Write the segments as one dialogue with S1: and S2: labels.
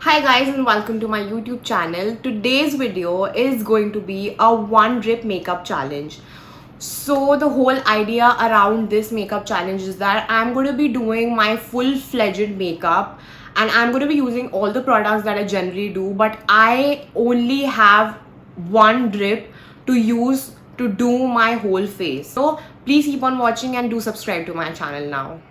S1: Hi guys and welcome to my YouTube channel. Today's video is going to be a one drip makeup challenge. So the whole idea around this makeup challenge is that I'm going to be doing my full-fledged makeup and I'm going to be using all the products that I generally do, but I only have one drip to use to do my whole face. So please keep on watching and do subscribe to my channel now.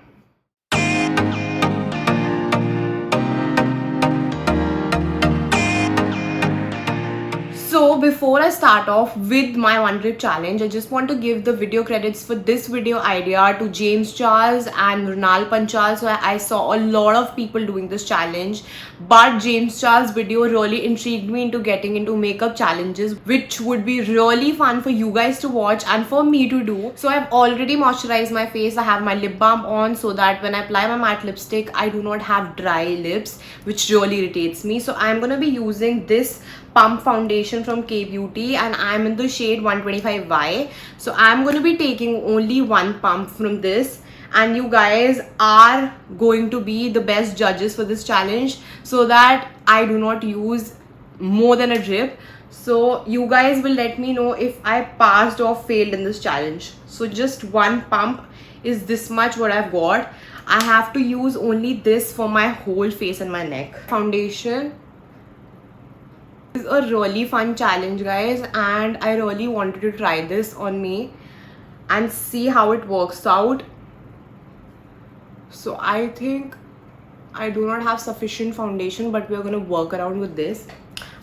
S1: So before I start off with my one drip challenge, I just want to give the video credits for this video idea to James Charles and Runal Panchal. So I saw a lot of people doing this challenge, but James Charles' video really intrigued me into getting into makeup challenges, which would be really fun for you guys to watch and for me to do. So I've already moisturized my face. I have my lip balm on so that when I apply my matte lipstick, I do not have dry lips, which really irritates me. So I'm gonna be using this pump foundation from K Beauty and I'm in the shade 125Y. So I'm going to be taking only one pump from this, and you guys are going to be the best judges for this challenge so that I do not use more than a drip. So you guys will let me know if I passed or failed in this challenge. So just one pump is this much what I've got. I have to use only this for my whole face and my neck. Foundation is a really fun challenge, guys, and I really wanted to try this on me and see how it works out. So I think I do not have sufficient foundation, but we're gonna work around with this.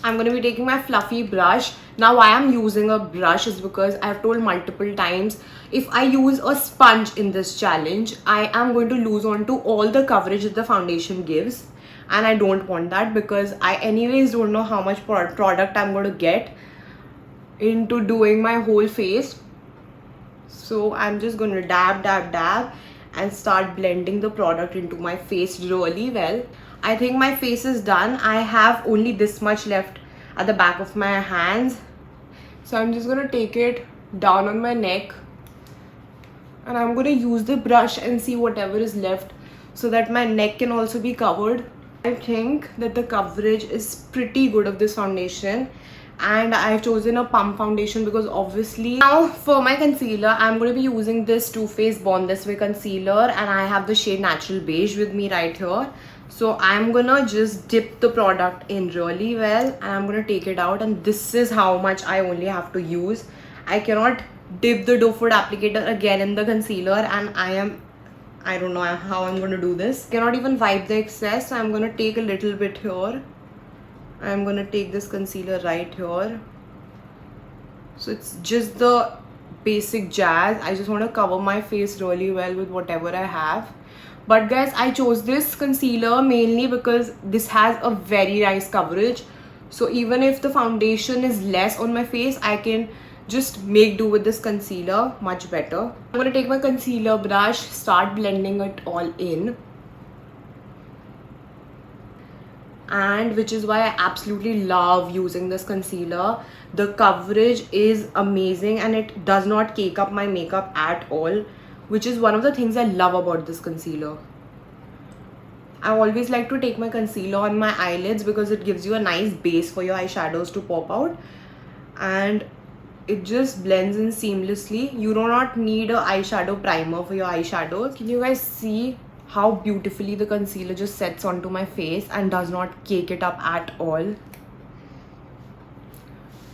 S1: I'm gonna be taking my fluffy brush. Now why I'm using a brush is because I've told multiple times, if I use a sponge in this challenge, I am going to lose on to all the coverage that the foundation gives, and I don't want that because I anyways don't know how much product I'm going to get into doing my whole face. So I'm just going to dab and start blending the product into my face really well. I think my face is done. I have only this much left at the back of my hands, so I'm just going to take it down on my neck and I'm going to use the brush and see whatever is left so that my neck can also be covered. I think that the coverage is pretty good of this foundation, and I've chosen a pump foundation because obviously. Now for my concealer, I'm going to be using this Too Faced Born This Way concealer, and I have the shade Natural Beige with me right here. So I'm gonna just dip the product in really well and I'm gonna take it out, and this is how much I only have to use. I cannot dip the doe foot applicator again in the concealer, and I don't know how I'm going to do this. Cannot even wipe the excess, so I'm going to take a little bit here. I'm going to take this concealer right here. So it's just the basic jazz. I just want to cover my face really well with whatever I have. But guys, I chose this concealer mainly because this has a very nice coverage. So even if the foundation is less on my face, I can just make do with this concealer much better. I'm going to take my concealer brush, start blending it all in, and which is why I absolutely love using this concealer. The coverage is amazing and it does not cake up my makeup at all, which is one of the things I love about this concealer. I always like to take my concealer on my eyelids because it gives you a nice base for your eyeshadows to pop out, and it just blends in seamlessly. You do not need an eyeshadow primer for your eyeshadows. Can you guys see how beautifully the concealer just sets onto my face and does not cake it up at all?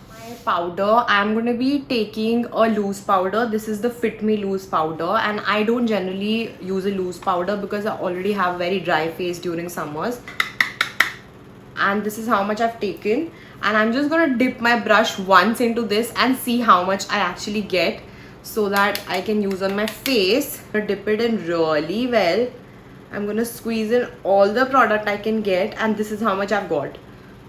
S1: My powder, I'm going to be taking a loose powder. This is the Fit Me loose powder, and I don't generally use a loose powder because I already have very dry face during summers. And this is how much I've taken, and I'm just gonna dip my brush once into this and see how much I actually get so that I can use on my face. I'm gonna dip it in really well. I'm gonna squeeze in all the product I can get, and this is how much I've got.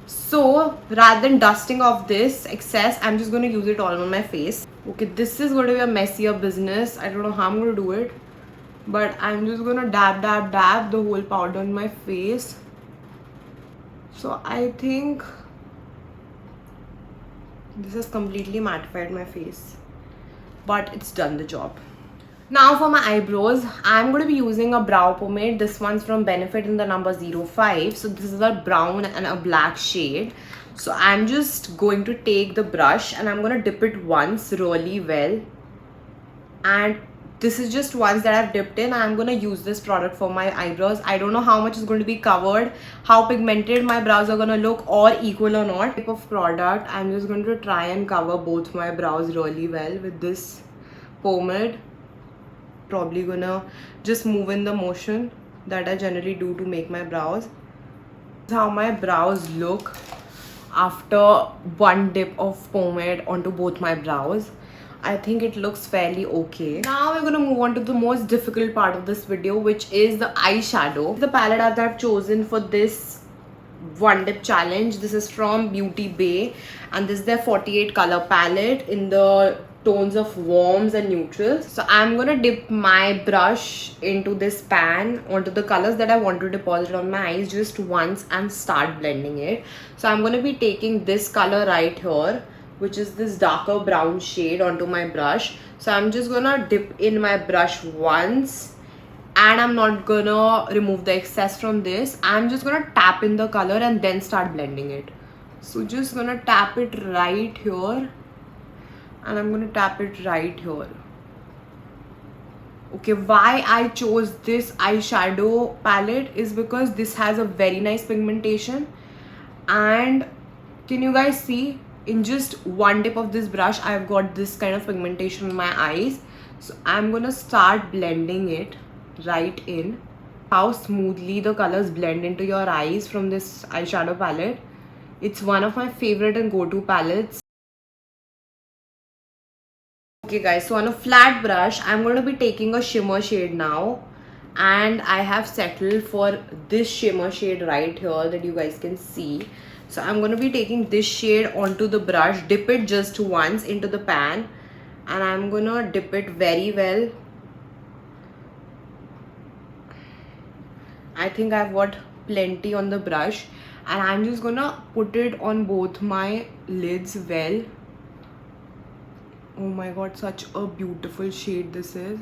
S1: So rather than dusting off this excess, I'm just gonna use it all on my face. Okay, this is going to be a messier business. I don't know how I'm gonna do it, but I'm just gonna dab the whole powder on my face. So I think this has completely mattified my face, but it's done the job. Now for my eyebrows, I'm going to be using a brow pomade. This one's from Benefit in the number 05. So this is a brown and a black shade. So I'm just going to take the brush and I'm going to dip it once really well. And this is just ones that I've dipped in. I'm going to use this product for my eyebrows. I don't know how much is going to be covered, how pigmented my brows are going to look, or equal or not. Type of product. I'm just going to try and cover both my brows really well with this pomade. Probably gonna just move in the motion that I generally do to make my brows. This is how my brows look after one dip of pomade onto both my brows. I think it looks fairly okay. Now we're gonna move on to the most difficult part of this video, which is the eyeshadow. The palette that I've chosen for this one dip challenge, this is from Beauty Bay, and this is their 48 color palette in the tones of warms and neutrals. So I'm gonna dip my brush into this pan onto the colors that I want to deposit on my eyes just once and start blending it. So I'm gonna be taking this color right here, which is this darker brown shade, onto my brush. So I'm just gonna dip in my brush once, and I'm not gonna remove the excess from this. I'm just gonna tap in the color and then start blending it. So just gonna tap it right here, and I'm going to tap it right here. Okay, why I chose this eyeshadow palette is because this has a very nice pigmentation, and can you guys see, in just one dip of this brush I've got this kind of pigmentation in my eyes. So I'm gonna start blending it right in. How smoothly the colors blend into your eyes from this eyeshadow palette. It's one of my favorite and go-to palettes. Okay guys, so on a flat brush, I'm going to be taking a shimmer shade now, and I have settled for this shimmer shade right here that you guys can see. So I'm going to be taking this shade onto the brush, dip it just once into the pan, and I'm going to dip it very well. I think I've got plenty on the brush, and I'm just going to put it on both my lids well. Oh my god, such a beautiful shade this is.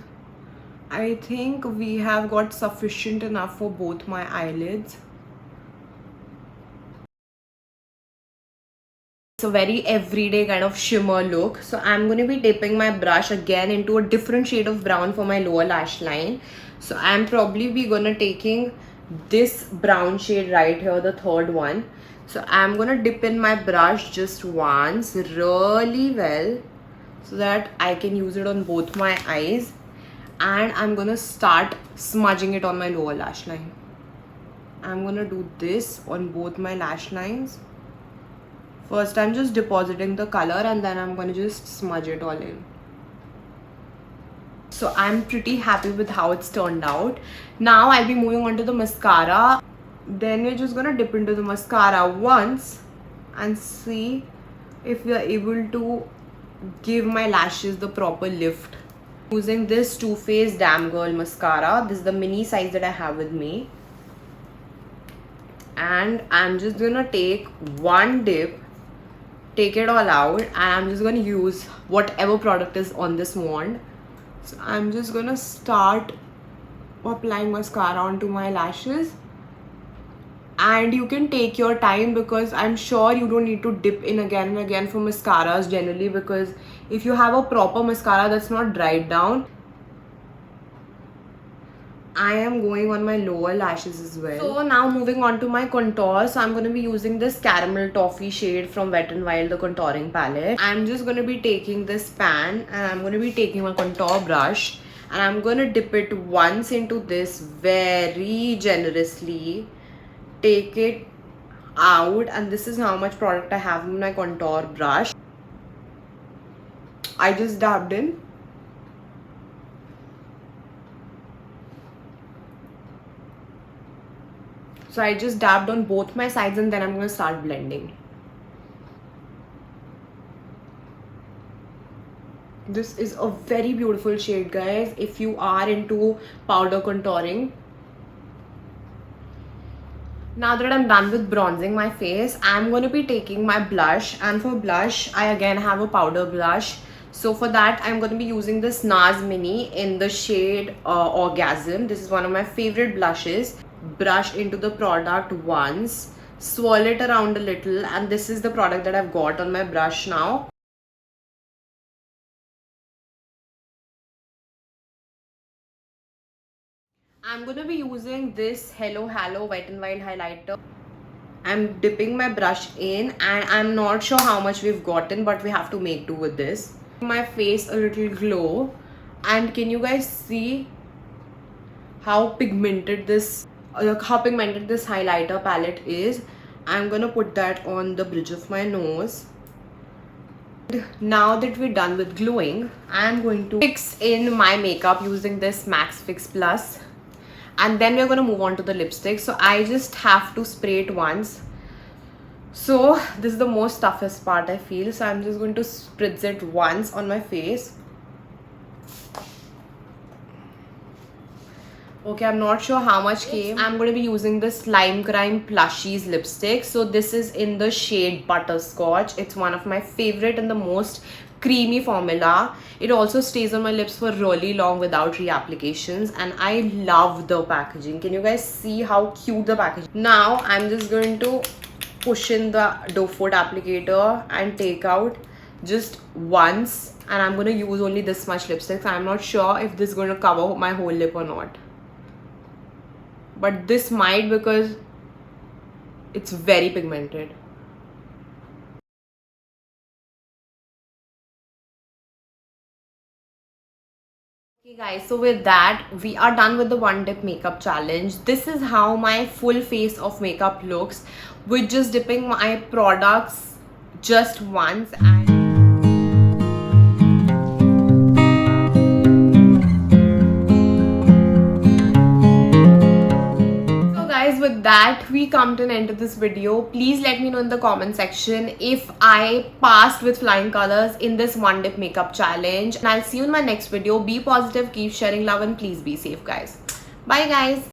S1: I think we have got sufficient enough for both my eyelids. It's a very everyday kind of shimmer look. So I'm going to be dipping my brush again into a different shade of brown for my lower lash line. So I'm probably going to taking this brown shade right here, the third one. So I'm going to dip in my brush just once really well, so that I can use it on both my eyes, and I'm gonna start smudging it on my lower lash line. I'm gonna do this on both my lash lines. First I'm just depositing the color, and then I'm gonna just smudge it all in. So I'm pretty happy with how it's turned out. Now I'll be moving on to the mascara. Then we're just gonna dip into the mascara once and see if we are able to give my lashes the proper lift. Using this Too Faced Damn Girl mascara. This is the mini size that I have with me, and I'm just gonna take one dip, take it all out, and I'm just gonna use whatever product is on this wand. So I'm just gonna start applying mascara onto my lashes, and you can take your time because I'm sure you don't need to dip in again and again for mascaras generally, because if you have a proper mascara that's not dried down. I am going on my lower lashes as well. So now moving on to my contour. So I'm going to be using this Caramel Toffee shade from Wet n Wild, the contouring palette. I'm just going to be taking this pan, and I'm going to be taking my contour brush, and I'm going to dip it once into this very generously. Take it out, and this is how much product I have in my contour brush. I just dabbed in. So I just dabbed on both my sides, and then I'm going to start blending. This is a very beautiful shade, guys, if you are into powder contouring. Now that I'm done with bronzing my face, I'm going to be taking my blush, and for blush I again have a powder blush. So for that, I'm going to be using this NARS Mini in the shade Orgasm. This is one of my favorite blushes. Brush into the product once, swirl it around a little, and this is the product that I've got on my brush now. I'm going to be using this Hello Halo Wet n Wild highlighter. I'm dipping my brush in, and I'm not sure how much we've gotten, but we have to make do with this. My face a little glow, and can you guys see how pigmented this highlighter palette is? I'm gonna put that on the bridge of my nose. Now that we're done with gluing, I'm going to fix in my makeup using this Max Fix Plus, and then we're going to move on to the lipstick. So I just have to spray it once. So this is the most toughest part, I feel. So I'm just going to spritz it once on my face. Okay, I'm not sure how much came. I'm going to be using this Slime Crime Plushies lipstick. So this is in the shade Butterscotch. It's one of my favorite and the most creamy formula. It also stays on my lips for really long without reapplications, and I love the packaging. Can you guys see how cute the packaging? Now I'm just going to push in the doe foot applicator and take out just once, and I'm going to use only this much lipstick. So I'm not sure if this is going to cover my whole lip or not, but this might, because it's very pigmented. Okay guys, so with that, we are done with the one dip makeup challenge. This is how my full face of makeup looks with just dipping my products just once. And with that, we come to an end of this video. Please let me know in the comment section if I passed with flying colors in this one dip makeup challenge, and I'll see you in my next video. Be positive, keep sharing love, and please be safe, guys. Bye guys.